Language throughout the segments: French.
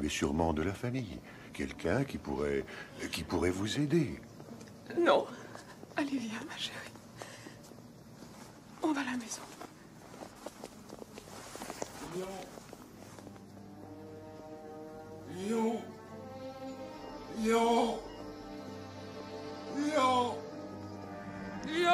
avez sûrement de la famille. Quelqu'un qui pourrait vous aider. Non. Allez, viens, ma chérie. On va à la maison. Léon. Léon. Léon. Léon.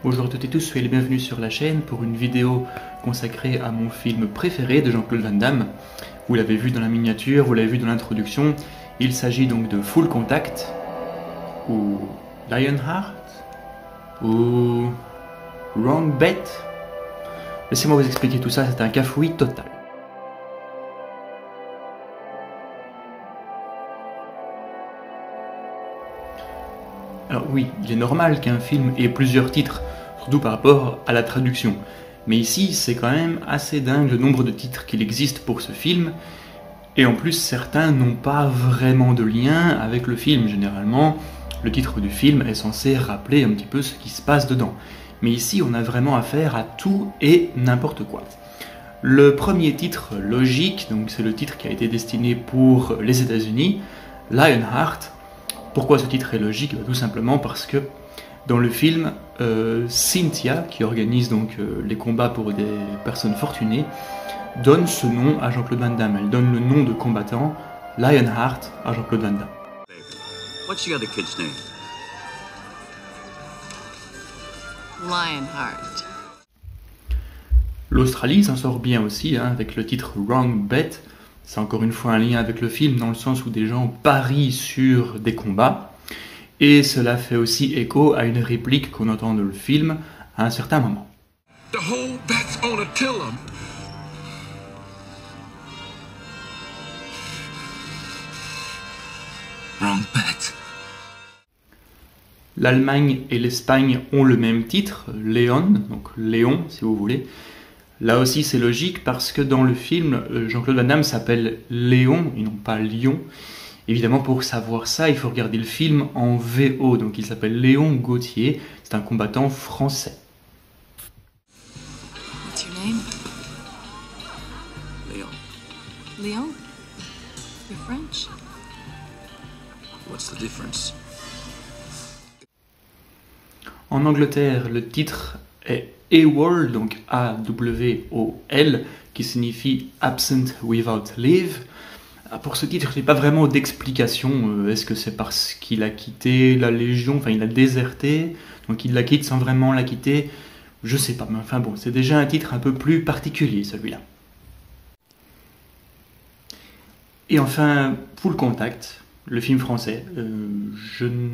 Bonjour à toutes et tous, soyez les bienvenus sur la chaîne pour une vidéo consacrée à mon film préféré de Jean-Claude Van Damme. Vous l'avez vu dans la miniature, vous l'avez vu dans l'introduction. Il s'agit donc de Full Contact, ou Lionheart, ou Wrong Bet. Laissez-moi vous expliquer tout ça, c'est un cafouillis total. Alors oui, il est normal qu'un film ait plusieurs titres, surtout par rapport à la traduction. Mais ici, c'est quand même assez dingue le nombre de titres qu'il existe pour ce film. Et en plus, certains n'ont pas vraiment de lien avec le film. Généralement, le titre du film est censé rappeler un petit peu ce qui se passe dedans. Mais ici, on a vraiment affaire à tout et n'importe quoi. Le premier titre logique, donc c'est le titre qui a été destiné pour les États-Unis, Lionheart. Pourquoi ce titre est logique? Tout simplement parce que dans le film, Cynthia, qui organise donc les combats pour des personnes fortunées, donne ce nom à Jean-Claude Van Damme. Elle donne le nom de combattant, Lionheart, à Jean-Claude Van Damme. What's your other kid's name? Lionheart. L'Australie s'en sort bien aussi, avec le titre Wrong Bet. C'est encore une fois un lien avec le film, dans le sens où des gens parient sur des combats. Et cela fait aussi écho à une réplique qu'on entend dans le film à un certain moment. The whole bet's on Attila. Wrong bet. L'Allemagne et l'Espagne ont le même titre, Léon, donc Léon si vous voulez. Là aussi c'est logique parce que dans le film, Jean-Claude Van Damme s'appelle Léon et non pas Lion. Évidemment pour savoir ça, il faut regarder le film en VO, donc il s'appelle Léon Gauthier, c'est un combattant français. What's your name? Leon. Leon? You're French. What's the difference? En Angleterre, le titre est AWOL, donc A-W-O-L, qui signifie Absent Without Leave. Pour ce titre, je n'ai pas vraiment d'explication. Est-ce que c'est parce qu'il a quitté la Légion, enfin il a déserté, donc il la quitte sans vraiment la quitter? Je sais pas, mais enfin bon, c'est déjà un titre un peu plus particulier celui-là. Et enfin, Full Contact, le film français. Je ne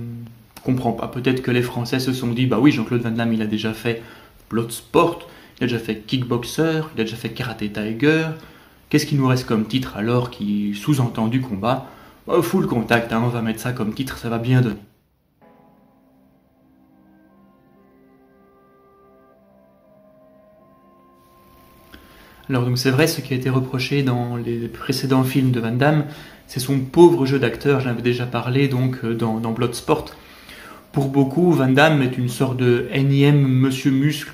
comprends pas. Peut-être que les Français se sont dit, bah oui, Jean-Claude Van Damme, il a déjà fait Bloodsport, il a déjà fait Kickboxer, il a déjà fait Karate Tiger. Qu'est-ce qui nous reste comme titre alors qui sous-entend du combat? Full Contact, on va mettre ça comme titre, ça va bien donner. Alors donc c'est vrai, ce qui a été reproché dans les précédents films de Van Damme, c'est son pauvre jeu d'acteur, j'en avais déjà parlé donc dans Bloodsport. Pour beaucoup, Van Damme est une sorte de énième Monsieur Muscle,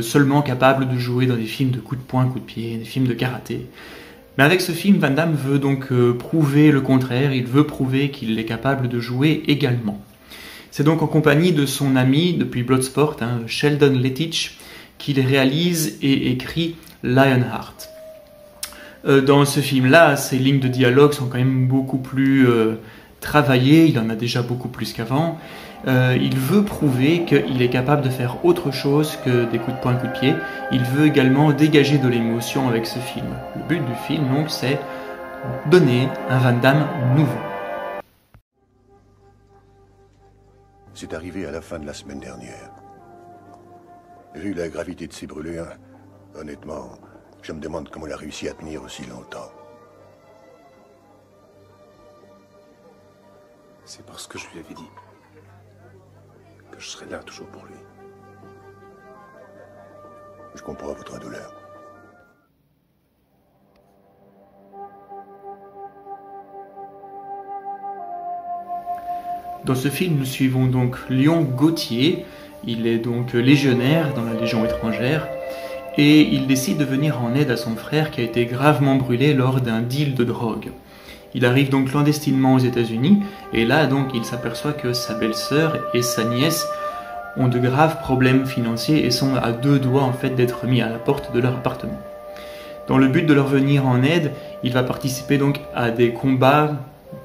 seulement capable de jouer dans des films de coups de poing, coups de pied, des films de karaté. Mais avec ce film, Van Damme veut donc prouver le contraire, il veut prouver qu'il est capable de jouer également. C'est donc en compagnie de son ami depuis Bloodsport, Sheldon Lettich, qu'il réalise et écrit Lionheart. Dans ce film-là, ses lignes de dialogue sont quand même beaucoup plus travaillées, il en a déjà beaucoup plus qu'avant. Il veut prouver qu'il est capable de faire autre chose que des coups de poing, coups de pied. Il veut également dégager de l'émotion avec ce film. Le but du film, donc, c'est donner un Van Damme nouveau. C'est arrivé à la fin de la semaine dernière. Vu la gravité de ces brûlures, honnêtement, je me demande comment elle a réussi à tenir aussi longtemps. C'est parce que je lui avais dit que je serais là toujours pour lui. Je comprends votre douleur. Dans ce film, nous suivons donc Léon Gauthier. Il est donc légionnaire dans la Légion étrangère et il décide de venir en aide à son frère qui a été gravement brûlé lors d'un deal de drogue. Il arrive donc clandestinement aux États-Unis et là donc il s'aperçoit que sa belle-sœur et sa nièce ont de graves problèmes financiers et sont à 2 doigts en fait d'être mis à la porte de leur appartement. Dans le but de leur venir en aide, il va participer donc à des combats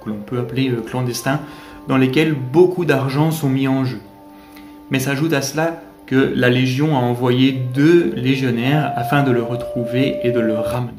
que l'on peut appeler clandestins, dans lesquels beaucoup d'argent sont mis en jeu. Mais s'ajoute à cela que la Légion a envoyé 2 légionnaires afin de le retrouver et de le ramener.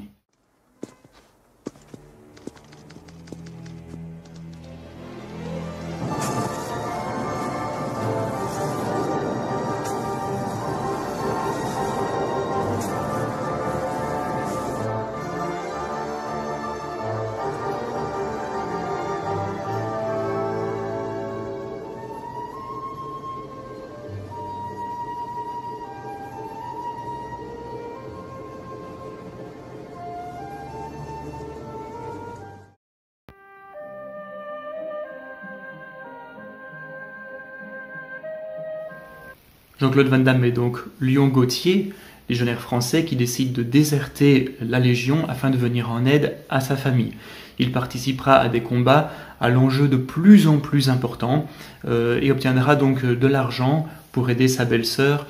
Jean-Claude Van Damme est donc Léon Gauthier, légionnaire français qui décide de déserter la Légion afin de venir en aide à sa famille. Il participera à des combats à l'enjeu de plus en plus important et obtiendra donc de l'argent pour aider sa belle-sœur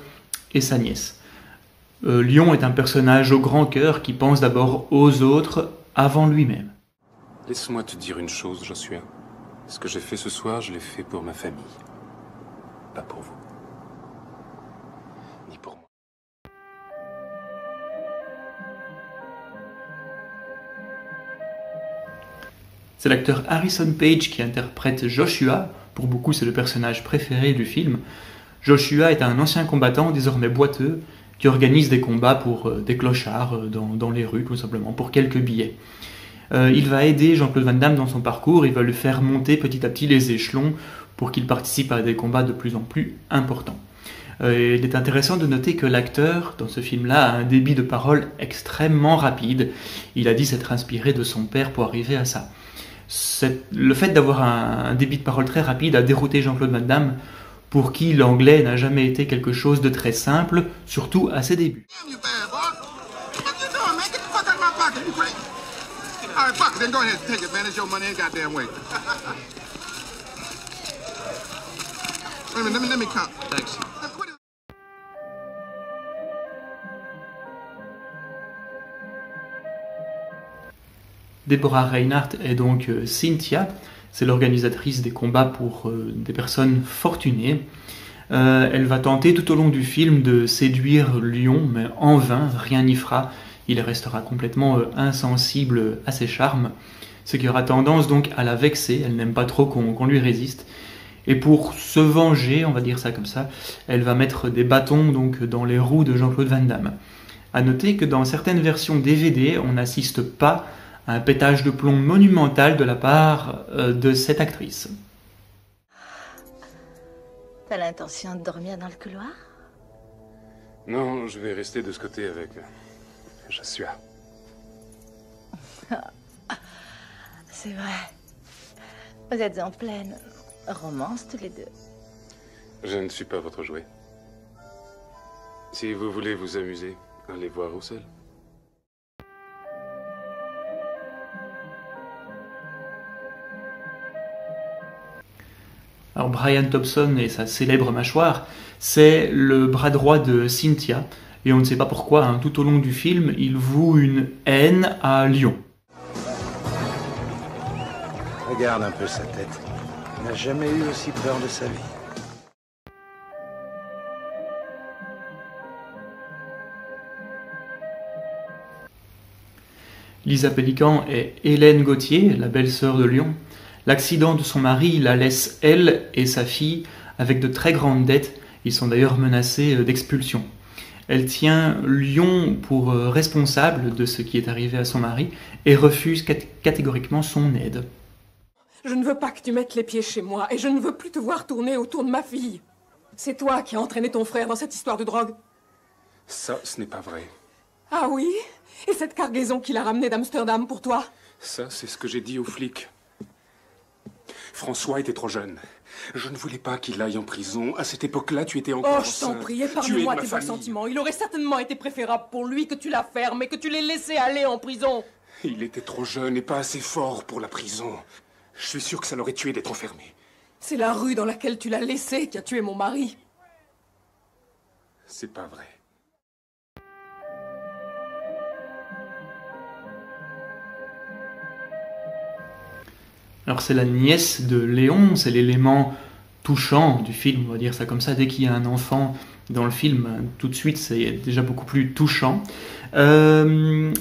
et sa nièce. Léon est un personnage au grand cœur qui pense d'abord aux autres avant lui-même. Laisse-moi te dire une chose, Joshua. Ce que j'ai fait ce soir, je l'ai fait pour ma famille. Pas pour vous. Ni pour moi. C'est l'acteur Harrison Page qui interprète Joshua. Pour beaucoup, c'est le personnage préféré du film. Joshua est un ancien combattant, désormais boiteux, qui organise des combats pour des clochards dans les rues, tout simplement, pour quelques billets. Il va aider Jean-Claude Van Damme dans son parcours, il va le faire monter petit à petit les échelons pour qu'il participe à des combats de plus en plus importants. Il est intéressant de noter que l'acteur, dans ce film-là, a un débit de parole extrêmement rapide. Il a dit s'être inspiré de son père pour arriver à ça. Le fait d'avoir un débit de parole très rapide a dérouté Jean-Claude Van Damme, pour qui l'anglais n'a jamais été quelque chose de très simple, surtout à ses débuts. Deborah Reinhardt est donc Cynthia, c'est l'organisatrice des combats pour des personnes fortunées. Elle va tenter tout au long du film de séduire Léon, mais en vain, rien n'y fera. Il restera complètement insensible à ses charmes, ce qui aura tendance donc à la vexer. Elle n'aime pas trop qu'on lui résiste. Et pour se venger, on va dire ça comme ça, elle va mettre des bâtons donc dans les roues de Jean-Claude Van Damme. À noter que dans certaines versions DVD, on n'assiste pas à un pétage de plomb monumental de la part de cette actrice. T'as l'intention de dormir dans le couloir? Non, je vais rester de ce côté avec Joshua. C'est vrai. Vous êtes en pleine romance tous les deux. Je ne suis pas votre jouet. Si vous voulez vous amuser, allez voir Roussel. Alors Brian Thompson et sa célèbre mâchoire, c'est le bras droit de Cynthia, et on ne sait pas pourquoi, hein, tout au long du film, il voue une haine à Léon. Regarde un peu sa tête. Il n'a jamais eu aussi peur de sa vie. Lisa Pélican est Hélène Gauthier, la belle-sœur de Léon. L'accident de son mari la laisse, elle et sa fille, avec de très grandes dettes. Ils sont d'ailleurs menacés d'expulsion. Elle tient Léon pour responsable de ce qui est arrivé à son mari et refuse catégoriquement son aide. Je ne veux pas que tu mettes les pieds chez moi et je ne veux plus te voir tourner autour de ma fille. C'est toi qui as entraîné ton frère dans cette histoire de drogue. Ça, ce n'est pas vrai. Ah oui? Et cette cargaison qu'il a ramenée d'Amsterdam pour toi? Ça, c'est ce que j'ai dit aux flics. François était trop jeune. Je ne voulais pas qu'il aille en prison. À cette époque-là, tu étais encore Oh, je t'en prie, épargne-moi tes bons sentiments. Il aurait certainement été préférable pour lui que tu la fermes et que tu l'aies laissé aller en prison. Il était trop jeune et pas assez fort pour la prison. Je suis sûr que ça l'aurait tué d'être enfermé. C'est la rue dans laquelle tu l'as laissé qui a tué mon mari. C'est pas vrai. Alors c'est la nièce de Léon, c'est l'élément touchant du film, on va dire ça comme ça. Dès qu'il y a un enfant dans le film, tout de suite c'est déjà beaucoup plus touchant.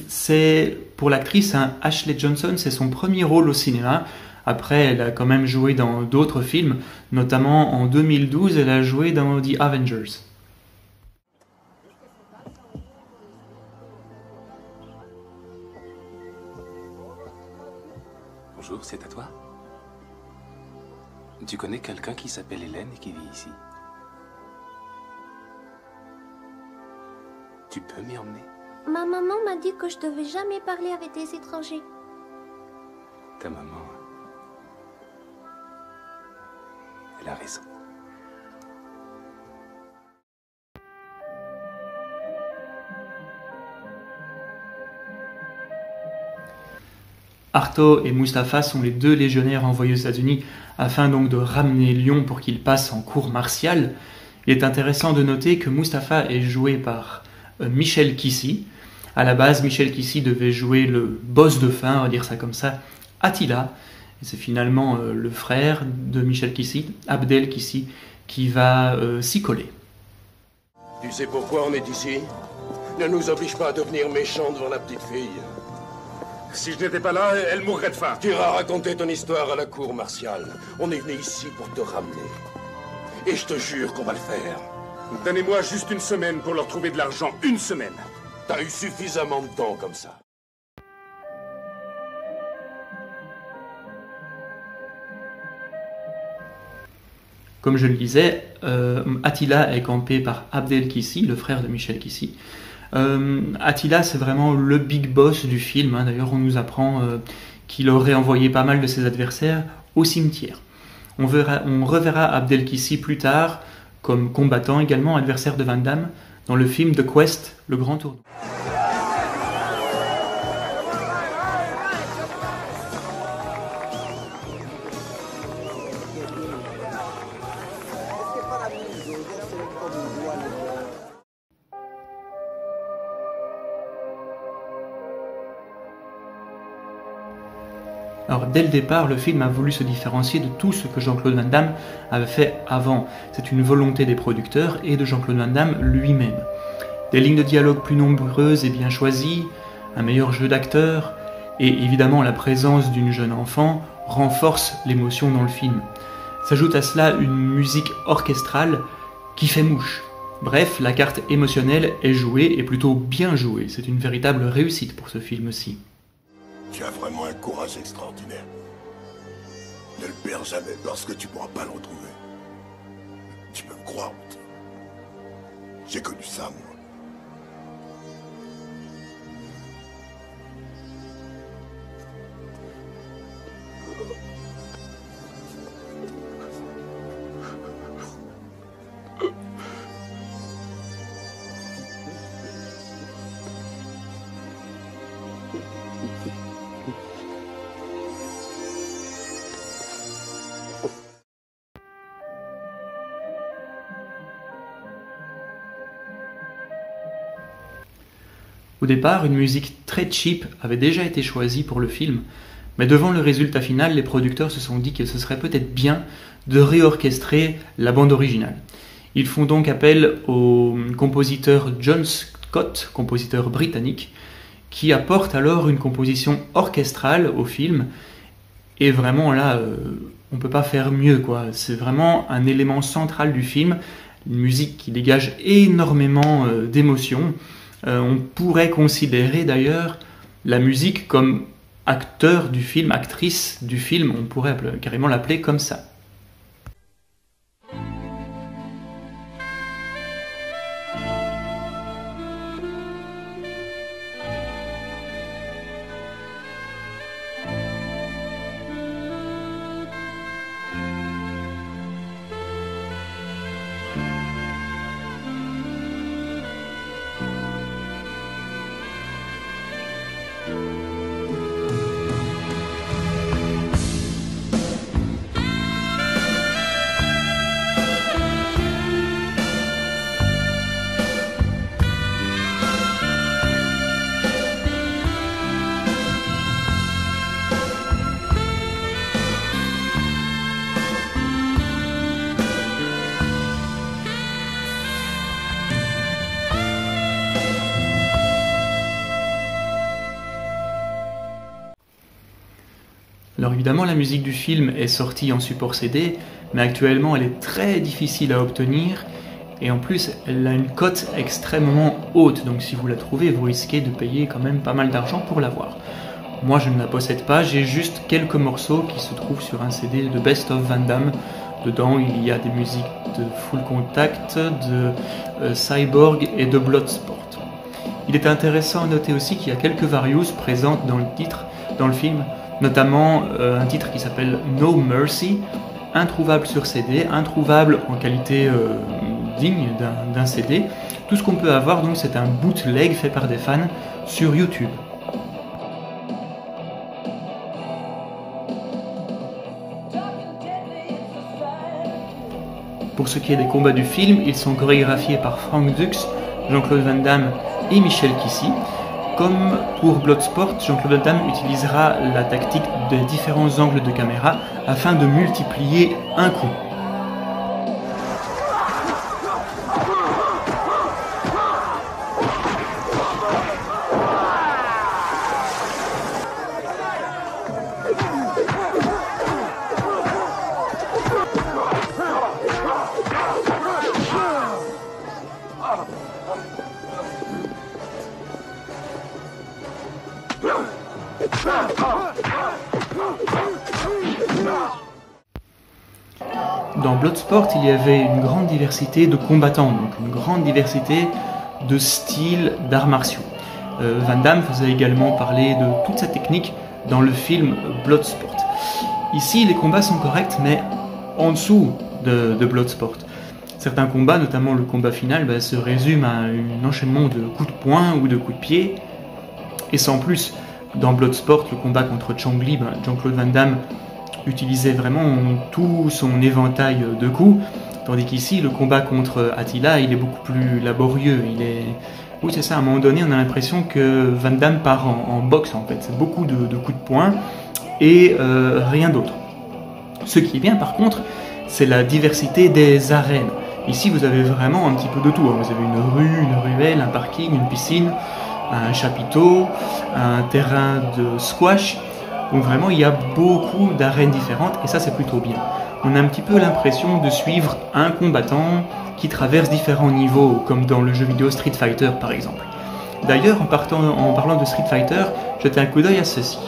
C'est pour l'actrice Ashley Johnson, c'est son premier rôle au cinéma. Après, elle a quand même joué dans d'autres films, notamment en 2012, elle a joué dans The Avengers. Bonjour, c'est à toi? Tu connais quelqu'un qui s'appelle Hélène et qui vit ici? Tu peux m'y emmener? Ma maman m'a dit que je devais jamais parler avec des étrangers. Ta maman... elle a raison. Arto et Mustapha sont les deux légionnaires envoyés aux États-Unis afin donc de ramener Léon pour qu'il passe en cours martial. Il est intéressant de noter que Mustapha est joué par Michel Kissy. À la base, Michel Kissy devait jouer le boss de fin, on va dire ça comme ça, Attila. Et c'est finalement le frère de Michel Kissy, Abdel Kissy, qui va s'y coller. Tu sais pourquoi on est ici? Ne nous oblige pas à devenir méchants devant la petite fille. Si je n'étais pas là, elle mourrait de faim. Tu iras raconter ton histoire à la cour martiale. On est venu ici pour te ramener. Et je te jure qu'on va le faire. Donnez-moi juste une semaine pour leur trouver de l'argent. Une semaine. T'as eu suffisamment de temps comme ça. Comme je le disais, Attila est campé par Abdel Kissy, le frère de Michel Kissy. Attila, c'est vraiment le big boss du film. D'ailleurs, on nous apprend qu'il aurait envoyé pas mal de ses adversaires au cimetière. On reverra Abdel Kissy plus tard comme combattant, également adversaire de Van Damme, dans le film The Quest, le grand tournoi. Alors dès le départ, le film a voulu se différencier de tout ce que Jean-Claude Van Damme avait fait avant. C'est une volonté des producteurs et de Jean-Claude Van Damme lui-même. Des lignes de dialogue plus nombreuses et bien choisies, un meilleur jeu d'acteurs, et évidemment la présence d'une jeune enfant renforce l'émotion dans le film. S'ajoute à cela une musique orchestrale qui fait mouche. Bref, la carte émotionnelle est jouée et plutôt bien jouée. C'est une véritable réussite pour ce film-ci. Tu as vraiment un courage extraordinaire. Ne le perds jamais parce que tu pourras pas le retrouver. Tu peux me croire, mon Dieu. J'ai connu ça, moi. Au départ, une musique très cheap avait déjà été choisie pour le film, mais devant le résultat final, les producteurs se sont dit que ce serait peut-être bien de réorchestrer la bande originale. Ils font donc appel au compositeur John Scott, compositeur britannique, qui apporte alors une composition orchestrale au film, et vraiment là, on peut pas faire mieux, quoi. C'est vraiment un élément central du film, une musique qui dégage énormément d'émotions. On pourrait considérer d'ailleurs la musique comme acteur du film, actrice du film, on pourrait carrément l'appeler comme ça. Alors évidemment, la musique du film est sortie en support CD, mais actuellement elle est très difficile à obtenir, et en plus elle a une cote extrêmement haute, donc si vous la trouvez, vous risquez de payer quand même pas mal d'argent pour l'avoir. Moi je ne la possède pas, j'ai juste quelques morceaux qui se trouvent sur un CD de Best of Van Damme. Dedans il y a des musiques de Full Contact, de Cyborg et de Bloodsport. Il est intéressant à noter aussi qu'il y a quelques various présentes dans le titre, dans le film, notamment un titre qui s'appelle No Mercy, introuvable sur CD, introuvable en qualité digne d'un CD. Tout ce qu'on peut avoir donc c'est un bootleg fait par des fans sur YouTube. Pour ce qui est des combats du film, ils sont chorégraphiés par Frank Dux, Jean-Claude Van Damme et Michel Kissy. Comme pour Bloodsport, Jean-Claude Van Damme utilisera la tactique des différents angles de caméra afin de multiplier un coup. Dans Bloodsport, il y avait une grande diversité de combattants, donc une grande diversité de styles d'arts martiaux. Van Damme faisait également parler de toute sa technique dans le film Bloodsport. Ici, les combats sont corrects, mais en dessous de Bloodsport. Certains combats, notamment le combat final, se résument à un enchaînement de coups de poing ou de coups de pied, et sans plus. Dans Bloodsport, le combat contre Chong Li, Jean-Claude Van Damme utilisait vraiment tout son éventail de coups, tandis qu'ici, le combat contre Attila, il est beaucoup plus laborieux. Oui, c'est ça, à un moment donné, on a l'impression que Van Damme part en boxe, en fait. C'est beaucoup de coups de poing et rien d'autre. Ce qui est bien, par contre, c'est la diversité des arènes. Ici, vous avez vraiment un petit peu de tout. Vous avez une rue, une ruelle, un parking, une piscine, un chapiteau, un terrain de squash. Donc vraiment, il y a beaucoup d'arènes différentes et ça, c'est plutôt bien. On a un petit peu l'impression de suivre un combattant qui traverse différents niveaux, comme dans le jeu vidéo Street Fighter, par exemple. D'ailleurs, en parlant de Street Fighter, jetez un coup d'œil à ceci.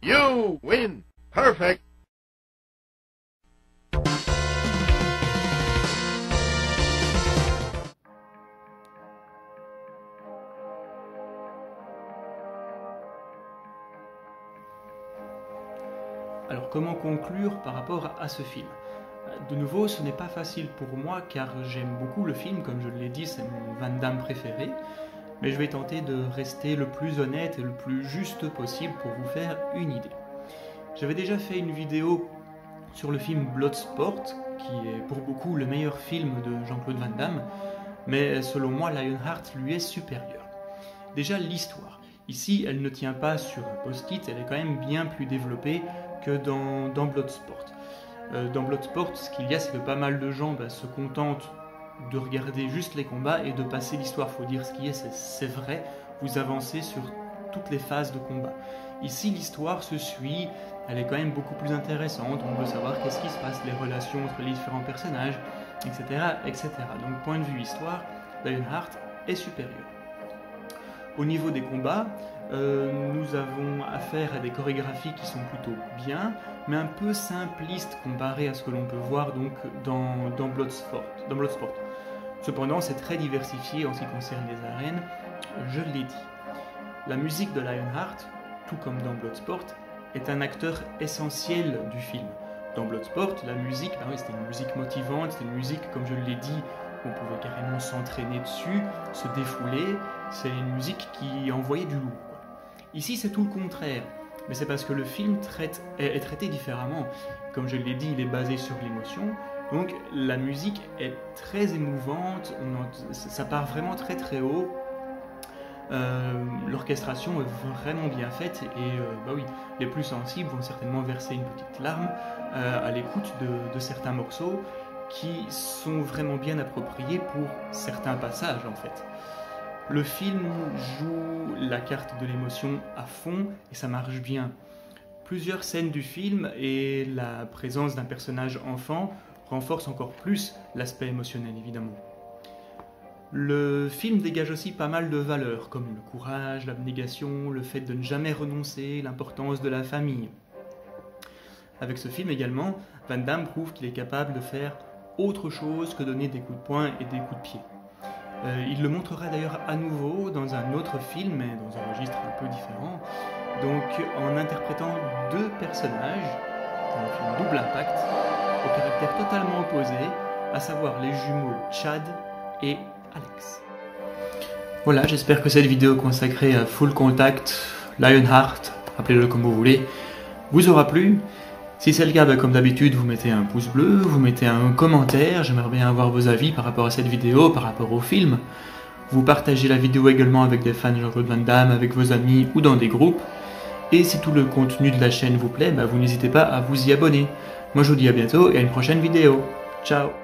You win. Perfect. Alors comment conclure par rapport à ce film? De nouveau, ce n'est pas facile pour moi car j'aime beaucoup le film, comme je l'ai dit, c'est mon Van Damme préféré. Mais je vais tenter de rester le plus honnête et le plus juste possible pour vous faire une idée. J'avais déjà fait une vidéo sur le film Bloodsport, qui est pour beaucoup le meilleur film de Jean-Claude Van Damme, mais selon moi, Lionheart lui est supérieur. Déjà l'histoire. Ici, elle ne tient pas sur un post-it, elle est quand même bien plus développée que dans Bloodsport. Dans Bloodsport, ce qu'il y a, c'est que pas mal de gens se contentent de regarder juste les combats et de passer l'histoire. Faut dire ce qui est, c'est vrai, vous avancez sur toutes les phases de combat. Ici, l'histoire se suit, elle est quand même beaucoup plus intéressante, on veut savoir qu'est-ce qui se passe, les relations entre les différents personnages, etc. etc. Donc, point de vue histoire, Lionheart est supérieur. Au niveau des combats, nous avons affaire à des chorégraphies qui sont plutôt bien, mais un peu simplistes comparé à ce que l'on peut voir donc dans Bloodsport. Cependant, c'est très diversifié en ce qui concerne les arènes, je l'ai dit. La musique de Lionheart, tout comme dans Bloodsport, est un acteur essentiel du film. Dans Bloodsport, la musique, c'était une musique motivante, c'était une musique, comme je l'ai dit, on pouvait carrément s'entraîner dessus, se défouler, c'est une musique qui envoyait du lourd. Ici, c'est tout le contraire, mais c'est parce que le film est traité différemment. Comme je l'ai dit, il est basé sur l'émotion, donc la musique est très émouvante, ça part vraiment très très haut. L'orchestration est vraiment bien faite et oui, les plus sensibles vont certainement verser une petite larme à l'écoute de certains morceaux qui sont vraiment bien appropriés pour certains passages en fait. Le film joue la carte de l'émotion à fond et ça marche bien. Plusieurs scènes du film et la présence d'un personnage enfant renforcent encore plus l'aspect émotionnel évidemment. Le film dégage aussi pas mal de valeurs, comme le courage, l'abnégation, le fait de ne jamais renoncer, l'importance de la famille. Avec ce film également, Van Damme prouve qu'il est capable de faire autre chose que donner des coups de poing et des coups de pied. Il le montrera d'ailleurs à nouveau dans un autre film, mais dans un registre un peu différent, donc en interprétant deux personnages, dans le film Double Impact, au caractère totalement opposé, à savoir les jumeaux Chad et Alex. Voilà, j'espère que cette vidéo consacrée à Full Contact, Lionheart, appelez-le comme vous voulez, vous aura plu. Si c'est le cas, comme d'habitude, vous mettez un pouce bleu, vous mettez un commentaire, j'aimerais bien avoir vos avis par rapport à cette vidéo, par rapport au film. Vous partagez la vidéo également avec des fans de Jean-Claude Van Damme, avec vos amis ou dans des groupes. Et si tout le contenu de la chaîne vous plaît, vous n'hésitez pas à vous y abonner. Moi je vous dis à bientôt et à une prochaine vidéo. Ciao!